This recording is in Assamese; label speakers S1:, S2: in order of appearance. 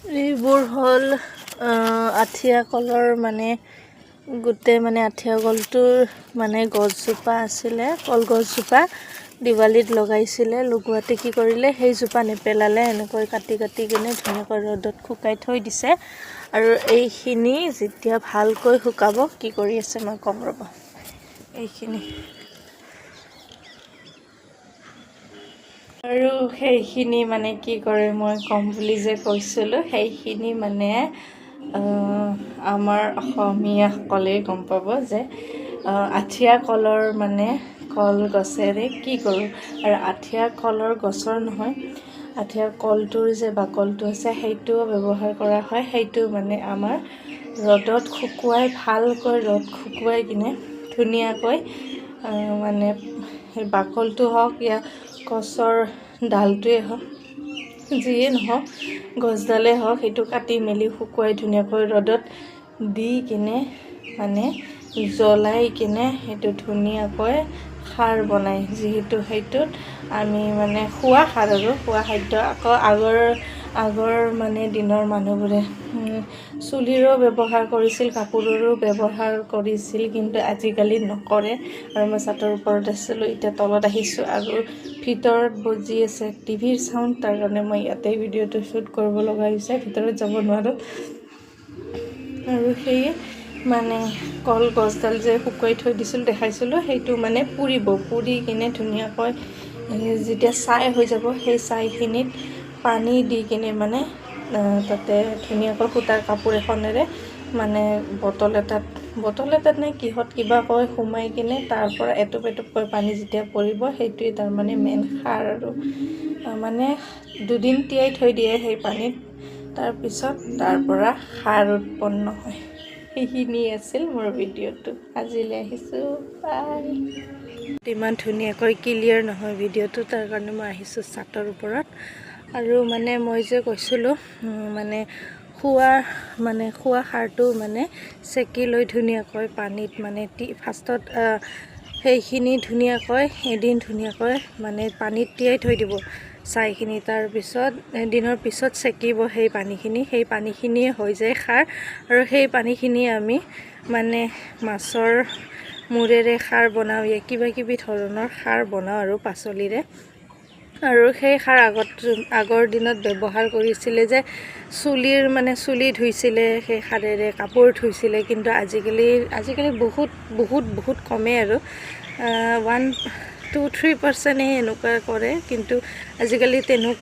S1: এইবোৰ হ'ল আঠিয়া কলৰ মানে গোটেই মানে আঠিয়া কলটোৰ মানে গছজোপা আছিলে, কলগছজোপা দিৱালীত লগাইছিলে। লগোৱাতে কি কৰিলে, সেইজোপা নেপেলালে, এনেকৈ কাটি কাটি কিনে ধুনীয়াকৈ ৰ'দত শুকাই থৈ দিছে। আৰু এইখিনি যেতিয়া ভালকৈ শুকাব, কি কৰি আছে মই ক'ম ৰ'ব। এইখিনি আৰু সেইখিনি মানে কি কৰে মই ক'ম বুলি যে কৈছিলোঁ, সেইখিনি মানে আমাৰ অসমীয়াসকলে গম পাব যে আঠিয়া কলৰ মানে কলগছেৰে কি কৰোঁ। আৰু আঠিয়া কলৰ গছৰ নহয়, আঠিয়া কলটোৰ যে বাকলটো আছে সেইটোও ব্যৱহাৰ কৰা হয়। সেইটো মানে আমাৰ ৰ'দত শুকুৱাই, ভালকৈ ৰ'দ শুকুৱাই কিনে ধুনীয়াকৈ মানে সেই বাকলটো হওক ইয়া গছৰ ডালটোৱে হওক, যিয়ে নহওক গছডালেই হওক, সেইটো কাটি মেলি শুকুৱাই ধুনীয়াকৈ ৰ'দত দি কিনে মানে জ্বলাই কিনে সেইটো ধুনীয়াকৈ খাৰ বনায়। যিহেতু সেইটোত আমি মানে খোৱা খাৰ আৰু খোৱা খাদ্য। আকৌ আগৰ মানে দিনৰ মানুহবোৰে চুলিৰো ব্যৱহাৰ কৰিছিল, কাপোৰৰো ব্যৱহাৰ কৰিছিল, কিন্তু আজিকালি নকৰে। আৰু মই ছাদৰ ওপৰত আছিলোঁ, এতিয়া তলত আহিছোঁ আৰু ভিতৰত বজি আছে টিভিৰ চাউণ্ড, তাৰ কাৰণে মই ইয়াতে ভিডিঅ'টো শ্বুট কৰিব লগা হৈছে, ভিতৰত যাব নোৱাৰোঁ। আৰু সেয়ে মানে কলগছডাল যে শুকুৱাই থৈ দিছিলোঁ, দেখাইছিলোঁ, সেইটো মানে পুৰি কিনে ধুনীয়াকৈ যেতিয়া ছাই হৈ যাব, সেই ছাইখিনিত পানী দি কিনে মানে তাতে ধুনীয়াকৈ সূতাৰ কাপোৰ এখনেৰে মানে বটল এটাত নে কিহত কিবা কৈ সোমাই কিনে তাৰ পৰা এটুপ এটুপকৈ পানী যেতিয়া পৰিব, সেইটোৱে তাৰমানে মেইন খাৰ। আৰু মানে 2 দিন তিয়াই থৈ দিয়ে সেই পানীত, তাৰপিছত তাৰ পৰা খাৰ উৎপন্ন হয়। সেইখিনি আছিল মোৰ ভিডিঅ'টো। আজিলৈ আহিছোঁ, বাই। ইমান ধুনীয়াকৈ ক্লিয়াৰ নহয় ভিডিঅ'টো, তাৰ কাৰণে মই আহিছোঁ ছাদৰ ওপৰত। আৰু মানে মই যে কৈছিলোঁ মানে খোৱা খাৰটো মানে চেকি লৈ ধুনীয়াকৈ পানীত মানে ফাৰ্ষ্টত সেইখিনি ধুনীয়াকৈ এদিন ধুনীয়াকৈ মানে পানীত তিয়াই থৈ দিব ছাইখিনি, তাৰপিছত এদিনৰ পিছত চেকিব সেই পানীখিনিয়ে হৈ যায় খাৰ। আৰু সেই পানীখিনি আমি মানে মাছৰ মূৰেৰে খাৰ বনাওঁ, কিবা কিবি ধৰণৰ খাৰ বনাওঁ আৰু পাচলিৰে। আৰু সেই খাৰ আগৰ দিনত ব্যৱহাৰ কৰিছিলে যে চুলি ধুইছিলে সেই খাৰেৰে, কাপোৰ ধুইছিলে। কিন্তু আজিকালি বহুত কমেই আৰু 1-2-3%হে এনেকুৱা কৰে, কিন্তু আজিকালি তেনেকুৱা